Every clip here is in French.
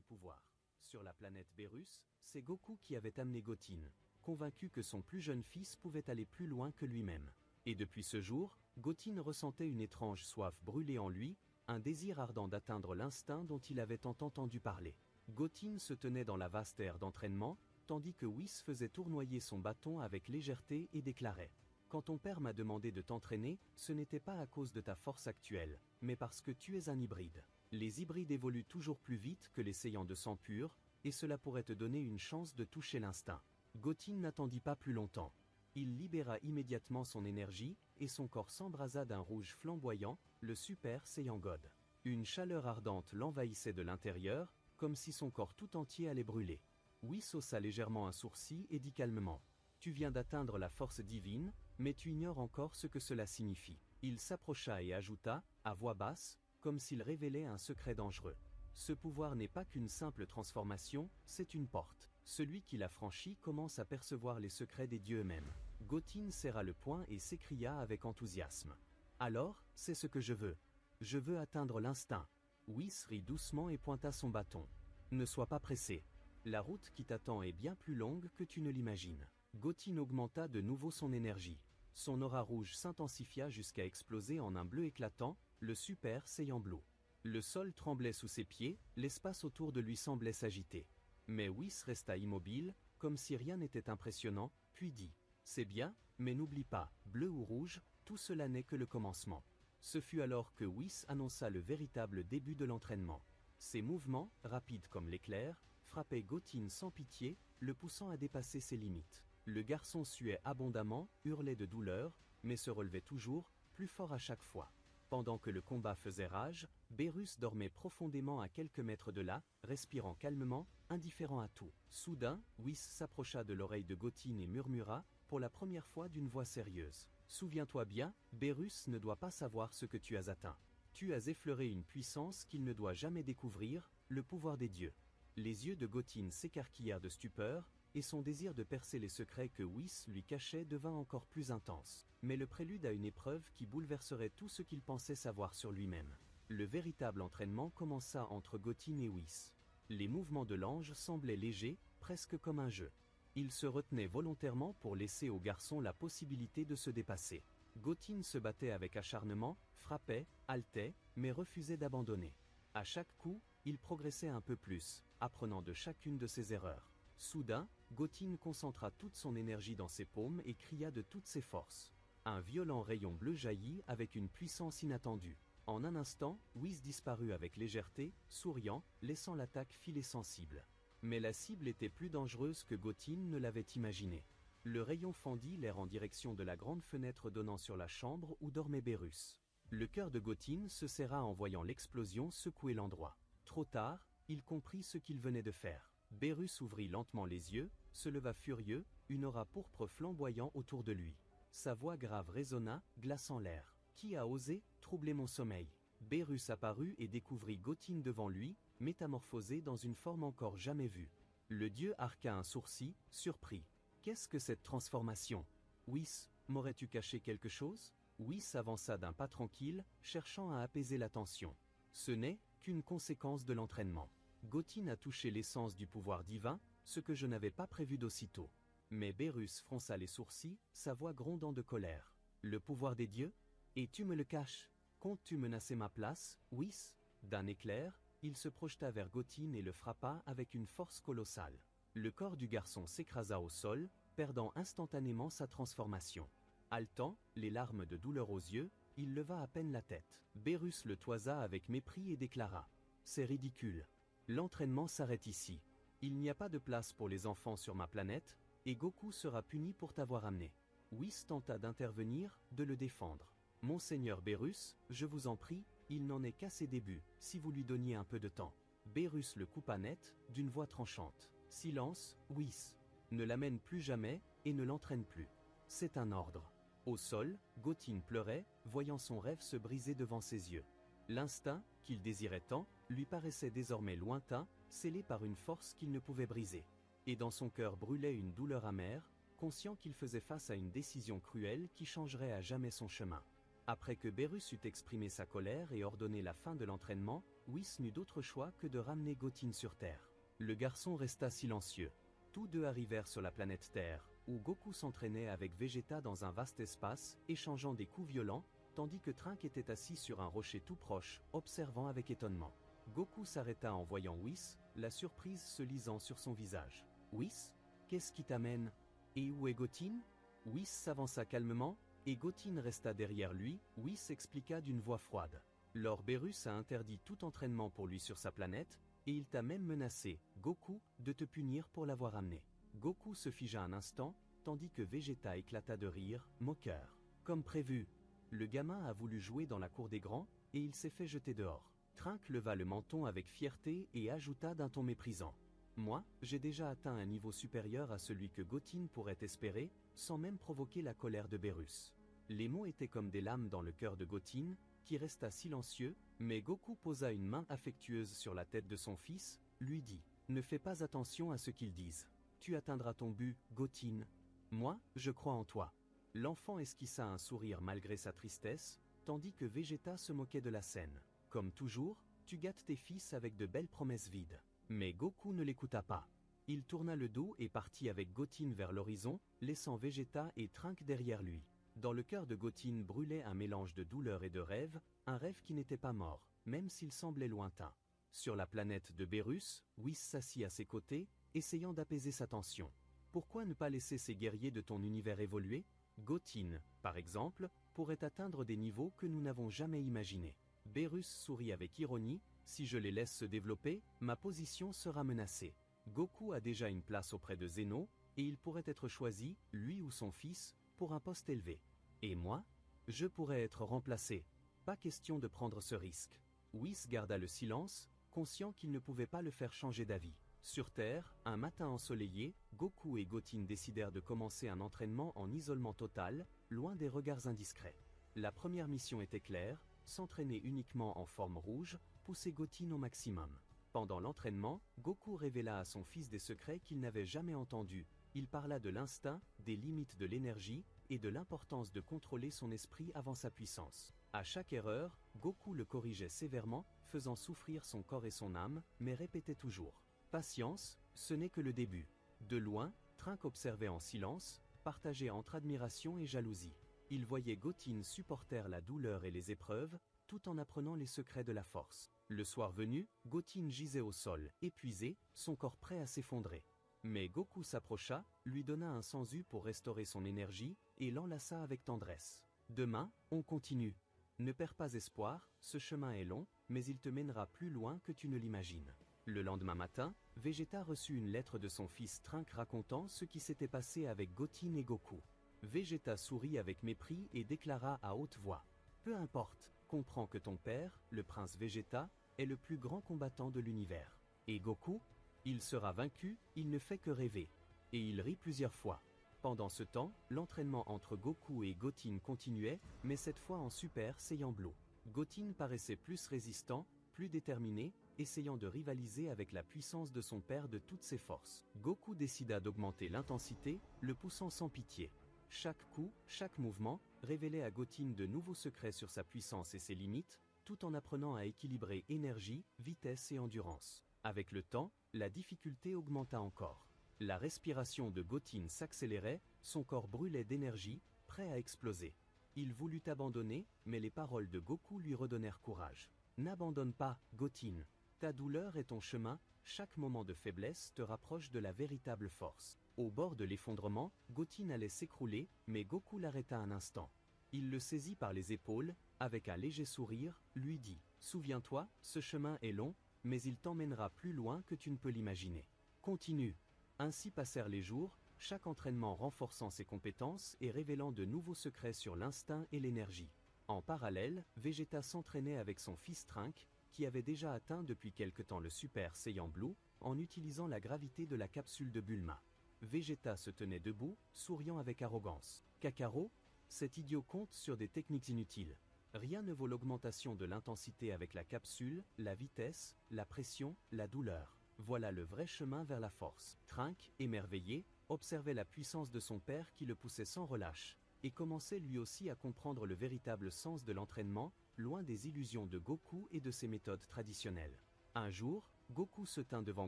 pouvoir. Sur la planète Bérus, c'est Goku qui avait amené Goten, convaincu que son plus jeune fils pouvait aller plus loin que lui-même. Et depuis ce jour, Goten ressentait une étrange soif brûler en lui, un désir ardent d'atteindre l'instinct dont il avait tant entendu parler. Goten se tenait dans la vaste aire d'entraînement, tandis que Whis faisait tournoyer son bâton avec légèreté et déclarait « Quand ton père m'a demandé de t'entraîner, ce n'était pas à cause de ta force actuelle, mais parce que tu es un hybride. Les hybrides évoluent toujours plus vite que les saiyans de sang pur, et cela pourrait te donner une chance de toucher l'instinct. » Goten n'attendit pas plus longtemps. Il libéra immédiatement son énergie, et son corps s'embrasa d'un rouge flamboyant, le Super Saiyan God. Une chaleur ardente l'envahissait de l'intérieur, comme si son corps tout entier allait brûler. Whis haussa légèrement un sourcil et dit calmement « Tu viens d'atteindre la force divine, mais tu ignores encore ce que cela signifie. » Il s'approcha et ajouta, à voix basse, comme s'il révélait un secret dangereux. « Ce pouvoir n'est pas qu'une simple transformation, c'est une porte. Celui qui l'a franchi commence à percevoir les secrets des dieux eux-mêmes. » Goten serra le poing et s'écria avec enthousiasme. « Alors, c'est ce que je veux. Je veux atteindre l'instinct. » Whis rit doucement et pointa son bâton. « Ne sois pas pressé. La route qui t'attend est bien plus longue que tu ne l'imagines. » Goten augmenta de nouveau son énergie. Son aura rouge s'intensifia jusqu'à exploser en un bleu éclatant, le Super Saiyan Blue. Le sol tremblait sous ses pieds, l'espace autour de lui semblait s'agiter. Mais Whis resta immobile, comme si rien n'était impressionnant, puis dit « C'est bien, mais n'oublie pas, bleu ou rouge, tout cela n'est que le commencement. » Ce fut alors que Whis annonça le véritable début de l'entraînement. Ses mouvements, rapides comme l'éclair, frappaient Goten sans pitié, le poussant à dépasser ses limites. Le garçon suait abondamment, hurlait de douleur, mais se relevait toujours, plus fort à chaque fois. Pendant que le combat faisait rage, Bérus dormait profondément à quelques mètres de là, respirant calmement, indifférent à tout. Soudain, Whis s'approcha de l'oreille de Goten et murmura, pour la première fois d'une voix sérieuse. « Souviens-toi bien, Bérus ne doit pas savoir ce que tu as atteint. Tu as effleuré une puissance qu'il ne doit jamais découvrir, le pouvoir des dieux. » Les yeux de Goten s'écarquillèrent de stupeur, et son désir de percer les secrets que Whis lui cachait devint encore plus intense. Mais le prélude à une épreuve qui bouleverserait tout ce qu'il pensait savoir sur lui-même. Le véritable entraînement commença entre Goten et Whis. Les mouvements de l'ange semblaient légers, presque comme un jeu. Il se retenait volontairement pour laisser au garçon la possibilité de se dépasser. Goten se battait avec acharnement, frappait, haletait, mais refusait d'abandonner. À chaque coup, il progressait un peu plus, apprenant de chacune de ses erreurs. Soudain, Goten concentra toute son énergie dans ses paumes et cria de toutes ses forces. Un violent rayon bleu jaillit avec une puissance inattendue. En un instant, Whis disparut avec légèreté, souriant, laissant l'attaque filer sensible. Mais la cible était plus dangereuse que Goten ne l'avait imaginé. Le rayon fendit l'air en direction de la grande fenêtre donnant sur la chambre où dormait Bérus. Le cœur de Goten se serra en voyant l'explosion secouer l'endroit. Trop tard, il comprit ce qu'il venait de faire. Bérus ouvrit lentement les yeux, se leva furieux, une aura pourpre flamboyant autour de lui. Sa voix grave résonna, glaçant l'air. « Qui a osé troubler mon sommeil ?» Bérus apparut et découvrit Goten devant lui, métamorphosé dans une forme encore jamais vue. Le dieu arqua un sourcil, surpris. « Qu'est-ce que cette transformation ? Whis, m'aurais-tu caché quelque chose ?» Whis avança d'un pas tranquille, cherchant à apaiser la tension. Ce n'est qu'une conséquence de l'entraînement. Goten a touché l'essence du pouvoir divin, ce que je n'avais pas prévu d'aussitôt. Mais Bérus fronça les sourcils, sa voix grondant de colère. « Le pouvoir des dieux ? Et tu me le caches ? Comptes-tu menacer ma place, Whis ?» D'un éclair, il se projeta vers Goten et le frappa avec une force colossale. Le corps du garçon s'écrasa au sol, perdant instantanément sa transformation. Haletant, les larmes de douleur aux yeux, il leva à peine la tête. Bérus le toisa avec mépris et déclara « C'est ridicule. L'entraînement s'arrête ici. Il n'y a pas de place pour les enfants sur ma planète, et Goku sera puni pour t'avoir amené. » Whis tenta d'intervenir, de le défendre. « Monseigneur Bérus, je vous en prie, il n'en est qu'à ses débuts, si vous lui donniez un peu de temps. » Bérus le coupa net, d'une voix tranchante. « Silence, Whis. Ne l'amène plus jamais, et ne l'entraîne plus. C'est un ordre. » Au sol, Goten pleurait, voyant son rêve se briser devant ses yeux. L'instinct, qu'il désirait tant, lui paraissait désormais lointain, scellé par une force qu'il ne pouvait briser. Et dans son cœur brûlait une douleur amère, conscient qu'il faisait face à une décision cruelle qui changerait à jamais son chemin. Après que Berus eut exprimé sa colère et ordonné la fin de l'entraînement, Whis n'eut d'autre choix que de ramener Goten sur Terre. Le garçon resta silencieux. Tous deux arrivèrent sur la planète Terre, où Goku s'entraînait avec Vegeta dans un vaste espace, échangeant des coups violents, tandis que Trunks était assis sur un rocher tout proche, observant avec étonnement. Goku s'arrêta en voyant Whis, la surprise se lisant sur son visage. « Whis, qu'est-ce qui t'amène? Et où est Goten ?» Whis s'avança calmement, et Goten resta derrière lui. Whis expliqua d'une voix froide. « Lord Berus a interdit tout entraînement pour lui sur sa planète, et il t'a même menacé, Goku, de te punir pour l'avoir amené. » Goku se figea un instant, tandis que Vegeta éclata de rire, moqueur. Comme prévu, le gamin a voulu jouer dans la cour des grands, et il s'est fait jeter dehors. Trunks leva le menton avec fierté et ajouta d'un ton méprisant. « Moi, j'ai déjà atteint un niveau supérieur à celui que Goten pourrait espérer, sans même provoquer la colère de Berus. » Les mots étaient comme des lames dans le cœur de Goten, qui resta silencieux, mais Goku posa une main affectueuse sur la tête de son fils, lui dit « Ne fais pas attention à ce qu'ils disent. Tu atteindras ton but, Goten. Moi, je crois en toi. » L'enfant esquissa un sourire malgré sa tristesse, tandis que Vegeta se moquait de la scène. « Comme toujours, tu gâtes tes fils avec de belles promesses vides. » Mais Goku ne l'écouta pas. Il tourna le dos et partit avec Goten vers l'horizon, laissant Vegeta et Trunks derrière lui. Dans le cœur de Goten brûlait un mélange de douleur et de rêve, un rêve qui n'était pas mort, même s'il semblait lointain. Sur la planète de Berus, Whis s'assit à ses côtés, essayant d'apaiser sa tension. Pourquoi ne pas laisser ces guerriers de ton univers évoluer? Goten, par exemple, pourrait atteindre des niveaux que nous n'avons jamais imaginés. Berus sourit avec ironie, si je les laisse se développer, ma position sera menacée. Goku a déjà une place auprès de Zeno, et il pourrait être choisi, lui ou son fils, pour un poste élevé. Et moi? Je pourrais être remplacé. Pas question de prendre ce risque. Whis garda le silence, conscient qu'il ne pouvait pas le faire changer d'avis. Sur Terre, un matin ensoleillé, Goku et Goten décidèrent de commencer un entraînement en isolement total, loin des regards indiscrets. La première mission était claire, s'entraîner uniquement en forme rouge, pousser Goten au maximum. Pendant l'entraînement, Goku révéla à son fils des secrets qu'il n'avait jamais entendus. Il parla de l'instinct, des limites de l'énergie, et de l'importance de contrôler son esprit avant sa puissance. À chaque erreur, Goku le corrigeait sévèrement, faisant souffrir son corps et son âme, mais répétait toujours « Patience, ce n'est que le début ». De loin, Trunks observait en silence, partagé entre admiration et jalousie. Il voyait Goten supporter la douleur et les épreuves, tout en apprenant les secrets de la force. Le soir venu, Goten gisait au sol, épuisé, son corps prêt à s'effondrer. Mais Goku s'approcha, lui donna un senzu pour restaurer son énergie, et l'enlaça avec tendresse. « Demain, on continue. Ne perds pas espoir, ce chemin est long, mais il te mènera plus loin que tu ne l'imagines. » Le lendemain matin, Vegeta reçut une lettre de son fils Trunks racontant ce qui s'était passé avec Goten et Goku. Vegeta sourit avec mépris et déclara à haute voix « Peu importe, comprends que ton père, le prince Vegeta, est le plus grand combattant de l'univers. Et Goku? Il sera vaincu, il ne fait que rêver. » Et il rit plusieurs fois. Pendant ce temps, l'entraînement entre Goku et Goten continuait, mais cette fois en Super Saiyan Blue. Goten paraissait plus résistant, plus déterminé, essayant de rivaliser avec la puissance de son père de toutes ses forces. Goku décida d'augmenter l'intensité, le poussant sans pitié. Chaque coup, chaque mouvement, révélait à Goten de nouveaux secrets sur sa puissance et ses limites, tout en apprenant à équilibrer énergie, vitesse et endurance. Avec le temps, la difficulté augmenta encore. La respiration de Goten s'accélérait, son corps brûlait d'énergie, prêt à exploser. Il voulut abandonner, mais les paroles de Goku lui redonnèrent courage. « N'abandonne pas, Goten. Ta douleur est ton chemin, chaque moment de faiblesse te rapproche de la véritable force. » Au bord de l'effondrement, Goten allait s'écrouler, mais Goku l'arrêta un instant. Il le saisit par les épaules, avec un léger sourire, lui dit « Souviens-toi, ce chemin est long, mais il t'emmènera plus loin que tu ne peux l'imaginer. Continue. » Ainsi passèrent les jours, chaque entraînement renforçant ses compétences et révélant de nouveaux secrets sur l'instinct et l'énergie. En parallèle, Vegeta s'entraînait avec son fils Trunks, qui avait déjà atteint depuis quelque temps le Super Saiyan Blue, en utilisant la gravité de la capsule de Bulma. Vegeta se tenait debout, souriant avec arrogance. « Kakarot, cet idiot compte sur des techniques inutiles. Rien ne vaut l'augmentation de l'intensité avec la capsule, la vitesse, la pression, la douleur. Voilà le vrai chemin vers la force. » Trunks, émerveillé, observait la puissance de son père qui le poussait sans relâche. et commençait lui aussi à comprendre le véritable sens de l'entraînement, loin des illusions de Goku et de ses méthodes traditionnelles. Un jour, Goku se tint devant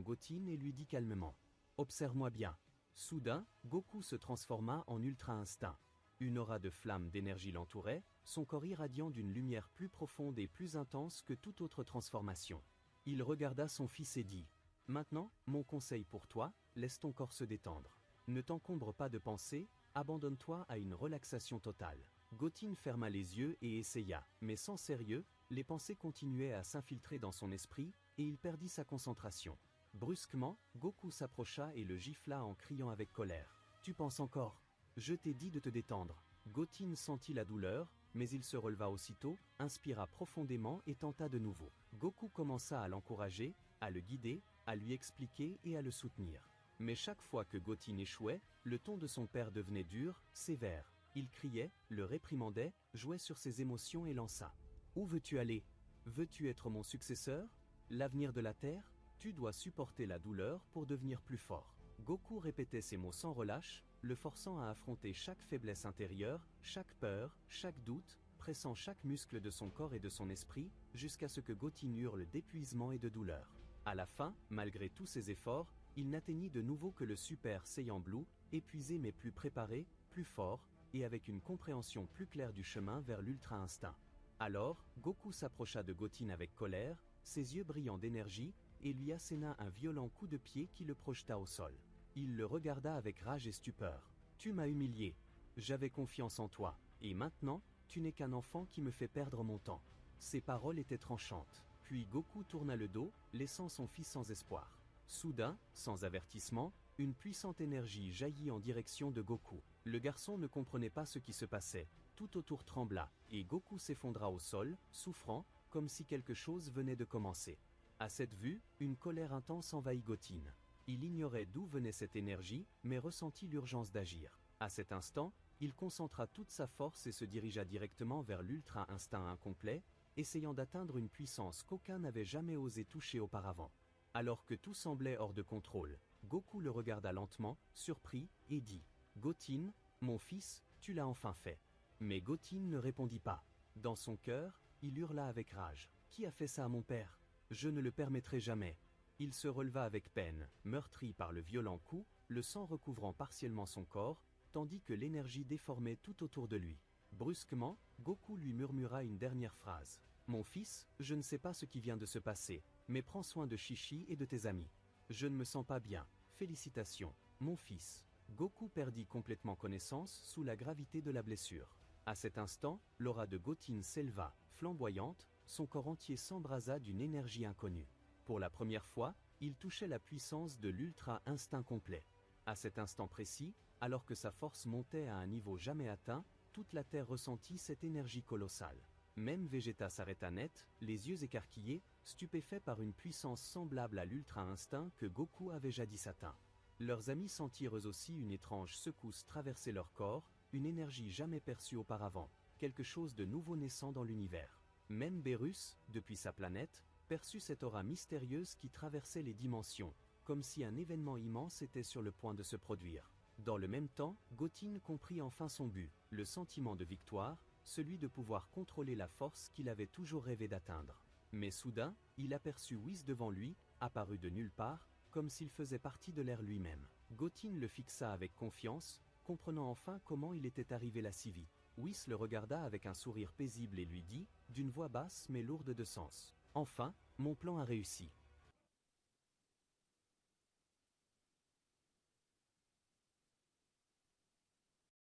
Goten et lui dit calmement « Observe-moi bien ». Soudain, Goku se transforma en Ultra Instinct. Une aura de flamme d'énergie l'entourait, son corps irradiant d'une lumière plus profonde et plus intense que toute autre transformation. Il regarda son fils et dit « Maintenant, mon conseil pour toi, laisse ton corps se détendre. Ne t'encombre pas de pensées, abandonne-toi à une relaxation totale. » Goten ferma les yeux et essaya, mais sans sérieux, les pensées continuaient à s'infiltrer dans son esprit, et il perdit sa concentration. Brusquement, Goku s'approcha et le gifla en criant avec colère. « Tu penses encore? Je t'ai dit de te détendre. » Goten sentit la douleur, mais il se releva aussitôt, inspira profondément et tenta de nouveau. Goku commença à l'encourager, à le guider, à lui expliquer et à le soutenir. Mais chaque fois que Goten échouait, le ton de son père devenait dur, sévère. Il criait, le réprimandait, jouait sur ses émotions et lança. « Où veux-tu aller? Veux-tu être mon successeur? L'avenir de la Terre? Tu dois supporter la douleur pour devenir plus fort. » Goku répétait ces mots sans relâche, le forçant à affronter chaque faiblesse intérieure, chaque peur, chaque doute, pressant chaque muscle de son corps et de son esprit, jusqu'à ce que Goten hurle d'épuisement et de douleur. À la fin, malgré tous ses efforts, il n'atteignit de nouveau que le Super Saiyan Blue, épuisé mais plus préparé, plus fort, et avec une compréhension plus claire du chemin vers l'Ultra Instinct. Alors, Goku s'approcha de Goten avec colère, ses yeux brillants d'énergie, et lui asséna un violent coup de pied qui le projeta au sol. Il le regarda avec rage et stupeur. « Tu m'as humilié. J'avais confiance en toi, et maintenant, tu n'es qu'un enfant qui me fait perdre mon temps. » Ces paroles étaient tranchantes. Puis Goku tourna le dos, laissant son fils sans espoir. Soudain, sans avertissement, une puissante énergie jaillit en direction de Goku. Le garçon ne comprenait pas ce qui se passait. Tout autour trembla, et Goku s'effondra au sol, souffrant, comme si quelque chose venait de commencer. À cette vue, une colère intense envahit Goten. Il ignorait d'où venait cette énergie, mais ressentit l'urgence d'agir. À cet instant, il concentra toute sa force et se dirigea directement vers l'Ultra Instinct incomplet, essayant d'atteindre une puissance qu'aucun n'avait jamais osé toucher auparavant. Alors que tout semblait hors de contrôle, Goku le regarda lentement, surpris, et dit « Goten, mon fils, tu l'as enfin fait. » Mais Goten ne répondit pas. Dans son cœur, il hurla avec rage. « Qui a fait ça à mon père? Je ne le permettrai jamais. » Il se releva avec peine, meurtri par le violent coup, le sang recouvrant partiellement son corps, tandis que l'énergie déformait tout autour de lui. Brusquement, Goku lui murmura une dernière phrase. « Mon fils, je ne sais pas ce qui vient de se passer, mais prends soin de Chi-Chi et de tes amis. Je ne me sens pas bien. Félicitations, mon fils. » Goku perdit complètement connaissance sous la gravité de la blessure. À cet instant, l'aura de Goten s'éleva, flamboyante, son corps entier s'embrasa d'une énergie inconnue. Pour la première fois, il touchait la puissance de l'Ultra Instinct complet. À cet instant précis, alors que sa force montait à un niveau jamais atteint, toute la Terre ressentit cette énergie colossale. Même Vegeta s'arrêta net, les yeux écarquillés, stupéfait par une puissance semblable à l'Ultra Instinct que Goku avait jadis atteint. Leurs amis sentirent eux aussi une étrange secousse traverser leur corps, une énergie jamais perçue auparavant, quelque chose de nouveau naissant dans l'univers. Même Beerus, depuis sa planète, perçut cette aura mystérieuse qui traversait les dimensions, comme si un événement immense était sur le point de se produire. Dans le même temps, Goten comprit enfin son but, le sentiment de victoire, celui de pouvoir contrôler la force qu'il avait toujours rêvé d'atteindre. Mais soudain, il aperçut Whis devant lui, apparu de nulle part, comme s'il faisait partie de l'air lui-même. Goten le fixa avec confiance, comprenant enfin comment il était arrivé là si vite. Whis le regarda avec un sourire paisible et lui dit, d'une voix basse mais lourde de sens. « Enfin, mon plan a réussi.